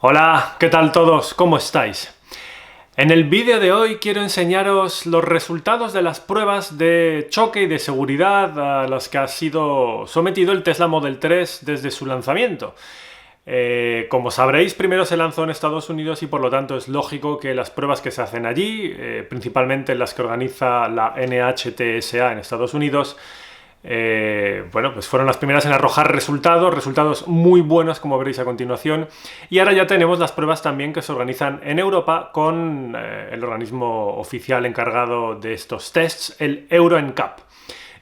Hola, ¿qué tal todos? ¿Cómo estáis? En el vídeo de hoy quiero enseñaros los resultados de las pruebas de choque y de seguridad a las que ha sido sometido el Tesla Model 3 desde su lanzamiento. Como sabréis, primero se lanzó en Estados Unidos y por lo tanto es lógico que las pruebas que se hacen allí, principalmente las que organiza la NHTSA en Estados Unidos, pues fueron las primeras en arrojar resultados muy buenos, como veréis a continuación. Y ahora ya tenemos las pruebas también que se organizan en Europa con el organismo oficial encargado de estos tests, el Euro NCAP.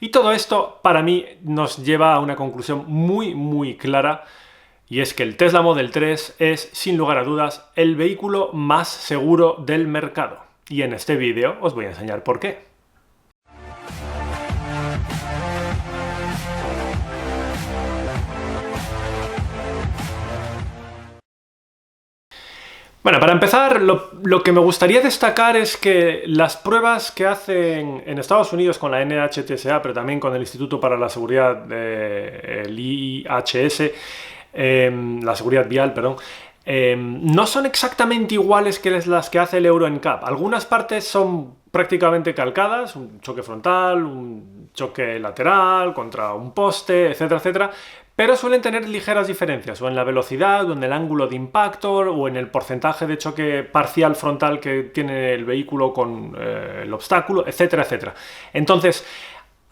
Y todo esto, para mí, nos lleva a una conclusión muy clara, y es que el Tesla Model 3 es, sin lugar a dudas, el vehículo más seguro del mercado. Y en este vídeo os voy a enseñar por qué. Bueno, para empezar, lo que me gustaría destacar es que las pruebas que hacen en Estados Unidos con la NHTSA, pero también con el Instituto para la Seguridad, el IHS, la seguridad vial, perdón, no son exactamente iguales que las que hace el Euro NCAP. Algunas partes son prácticamente calcadas, un choque frontal, un choque lateral contra un poste, etcétera, etcétera, pero suelen tener ligeras diferencias, o en la velocidad, o en el ángulo de impacto, o en el porcentaje de choque parcial frontal que tiene el vehículo con el obstáculo, etcétera, etcétera. Entonces,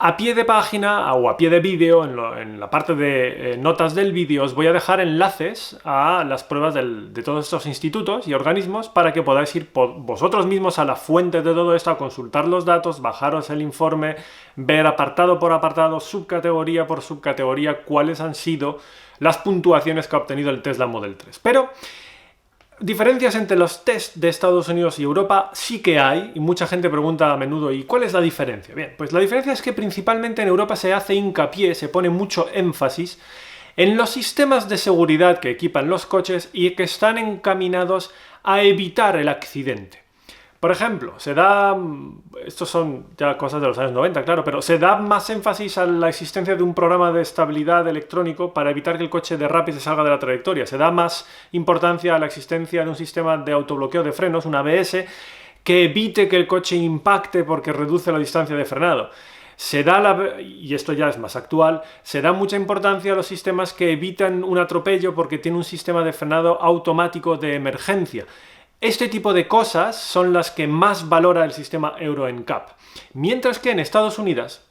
a pie de página o a pie de vídeo, en la parte de notas del vídeo, os voy a dejar enlaces a las pruebas de todos estos institutos y organismos para que podáis ir vosotros mismos a la fuente de todo esto, a consultar los datos, bajaros el informe, ver apartado por apartado, subcategoría por subcategoría, cuáles han sido las puntuaciones que ha obtenido el Tesla Model 3. Pero diferencias entre los test de Estados Unidos y Europa sí que hay, y mucha gente pregunta a menudo, ¿y cuál es la diferencia? Bien, pues la diferencia es que principalmente en Europa se hace hincapié, se pone mucho énfasis en los sistemas de seguridad que equipan los coches y que están encaminados a evitar el accidente. Por ejemplo, estos son ya cosas de los años 90, claro, pero se da más énfasis a la existencia de un programa de estabilidad electrónico para evitar que el coche derrape y se salga de la trayectoria. Se da más importancia a la existencia de un sistema de autobloqueo de frenos, un ABS, que evite que el coche impacte porque reduce la distancia de frenado. Y esto ya es más actual, se da mucha importancia a los sistemas que evitan un atropello porque tiene un sistema de frenado automático de emergencia. Este tipo de cosas son las que más valora el sistema Euro NCAP. Mientras que en Estados Unidos,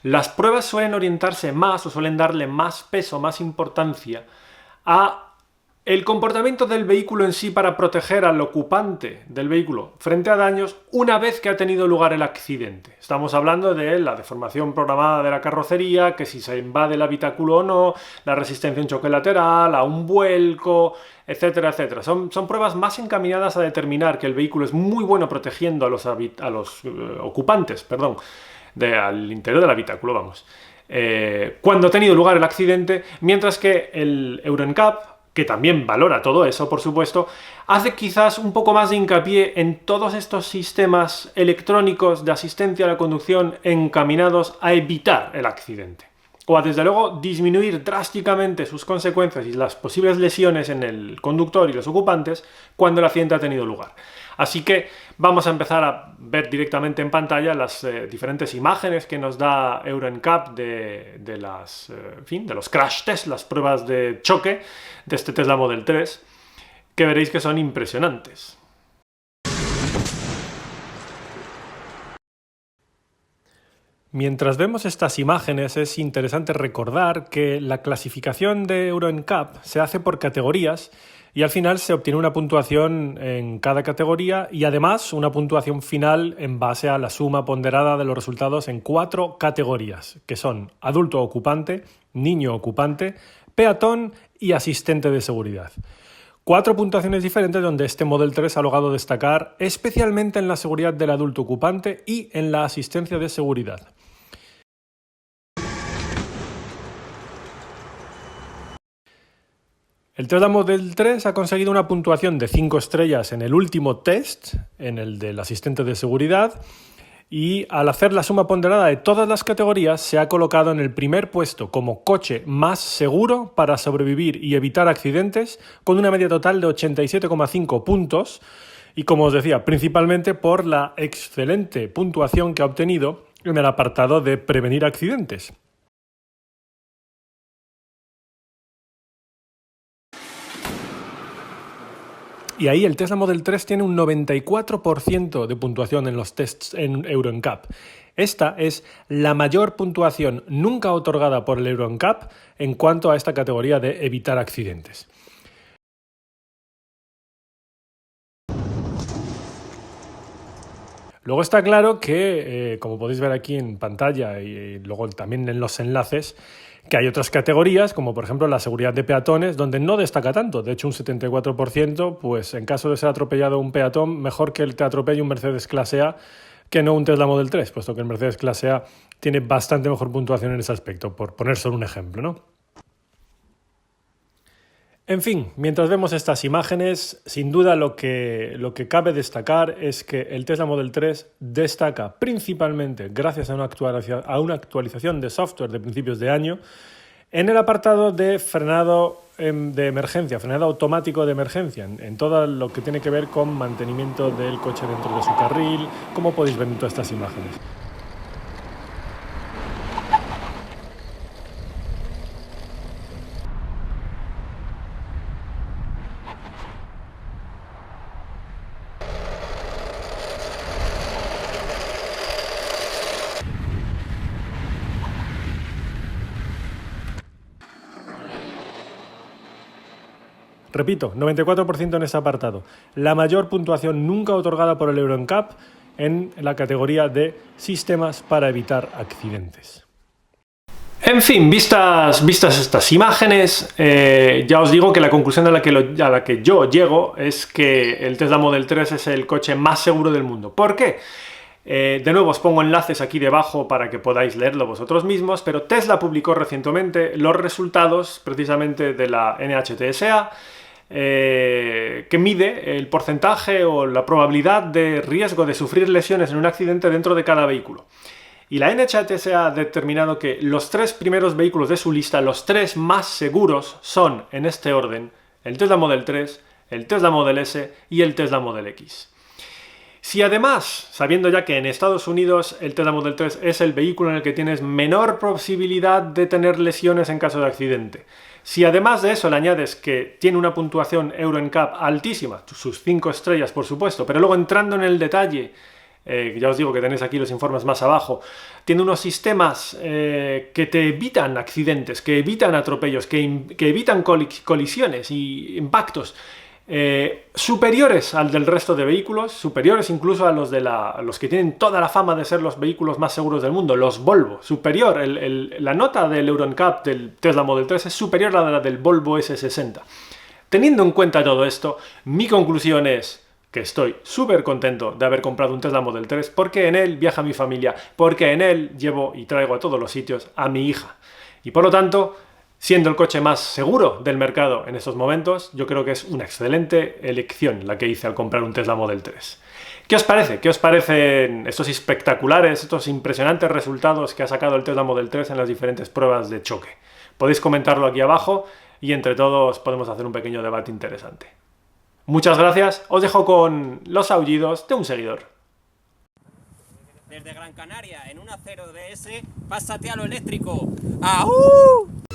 las pruebas suelen orientarse más o suelen darle más peso, más importancia a el comportamiento del vehículo en sí para proteger al ocupante del vehículo frente a daños una vez que ha tenido lugar el accidente. Estamos hablando de la deformación programada de la carrocería, que si se invade el habitáculo o no, la resistencia a un choque lateral, a un vuelco, etcétera, etcétera. Son pruebas más encaminadas a determinar que el vehículo es muy bueno protegiendo a los ocupantes, al interior del habitáculo, vamos. Cuando ha tenido lugar el accidente, mientras que el Euro NCAP, que también valora todo eso, por supuesto, hace quizás un poco más de hincapié en todos estos sistemas electrónicos de asistencia a la conducción encaminados a evitar el accidente. O a, desde luego, disminuir drásticamente sus consecuencias y las posibles lesiones en el conductor y los ocupantes cuando el accidente ha tenido lugar. Así que vamos a empezar a ver directamente en pantalla las diferentes imágenes que nos da Euro NCAP de los crash tests, las pruebas de choque de este Tesla Model 3, que veréis que son impresionantes. Mientras vemos estas imágenes es interesante recordar que la clasificación de Euro NCAP se hace por categorías y al final se obtiene una puntuación en cada categoría y además una puntuación final en base a la suma ponderada de los resultados en 4 categorías, que son adulto ocupante, niño ocupante, peatón y asistente de seguridad. 4 puntuaciones diferentes donde este Model 3 ha logrado destacar especialmente en la seguridad del adulto ocupante y en la asistencia de seguridad. El Tesla Model 3 ha conseguido una puntuación de 5 estrellas en el último test, en el del asistente de seguridad, y al hacer la suma ponderada de todas las categorías se ha colocado en el primer puesto como coche más seguro para sobrevivir y evitar accidentes, con una media total de 87,5 puntos y, como os decía, principalmente por la excelente puntuación que ha obtenido en el apartado de prevenir accidentes. Y ahí el Tesla Model 3 tiene un 94% de puntuación en los tests en Euro NCAP. Esta es la mayor puntuación nunca otorgada por el Euro NCAP en cuanto a esta categoría de evitar accidentes. Luego está claro que, como podéis ver aquí en pantalla y luego también en los enlaces, que hay otras categorías, como por ejemplo la seguridad de peatones, donde no destaca tanto. De hecho, un 74%, pues en caso de ser atropellado un peatón, mejor que te atropelle un Mercedes Clase A que no un Tesla Model 3, puesto que el Mercedes Clase A tiene bastante mejor puntuación en ese aspecto, por poner solo un ejemplo, ¿no? En fin, mientras vemos estas imágenes, sin duda lo que cabe destacar es que el Tesla Model 3 destaca principalmente gracias a una actualización de software de principios de año en el apartado de frenado de emergencia, frenado automático de emergencia, en todo lo que tiene que ver con mantenimiento del coche dentro de su carril, como podéis ver en todas estas imágenes. Repito, 94% en ese apartado. La mayor puntuación nunca otorgada por el Euro NCAP en la categoría de sistemas para evitar accidentes. En fin, vistas estas imágenes, ya os digo que la conclusión a la que yo llego es que el Tesla Model 3 es el coche más seguro del mundo. ¿Por qué? De nuevo os pongo enlaces aquí debajo para que podáis leerlo vosotros mismos, pero Tesla publicó recientemente los resultados precisamente de la NHTSA, que mide el porcentaje o la probabilidad de riesgo de sufrir lesiones en un accidente dentro de cada vehículo. Y la NHTSA ha determinado que los 3 primeros vehículos de su lista, los 3 más seguros, son, en este orden, el Tesla Model 3, el Tesla Model S y el Tesla Model X. Si además, sabiendo ya que en Estados Unidos el Tesla Model 3 es el vehículo en el que tienes menor posibilidad de tener lesiones en caso de accidente, si además de eso le añades que tiene una puntuación Euro NCAP altísima, sus 5 estrellas por supuesto, pero luego entrando en el detalle, ya os digo que tenéis aquí los informes más abajo, tiene unos sistemas que te evitan accidentes, que evitan atropellos, que evitan colisiones y impactos, superiores al del resto de vehículos, superiores incluso a los que tienen toda la fama de ser los vehículos más seguros del mundo, los Volvo, superior, la nota del Euro NCAP del Tesla Model 3 es superior a la del Volvo S60. Teniendo en cuenta todo esto, mi conclusión es que estoy súper contento de haber comprado un Tesla Model 3 porque en él viaja mi familia, porque en él llevo y traigo a todos los sitios a mi hija. Y por lo tanto, siendo el coche más seguro del mercado en estos momentos, yo creo que es una excelente elección la que hice al comprar un Tesla Model 3. ¿Qué os parece? ¿Qué os parecen estos espectaculares, estos impresionantes resultados que ha sacado el Tesla Model 3 en las diferentes pruebas de choque? Podéis comentarlo aquí abajo y entre todos podemos hacer un pequeño debate interesante. Muchas gracias, os dejo con los aullidos de un seguidor. Desde Gran Canaria, en una 0DS, pásate a lo eléctrico. ¡Aú!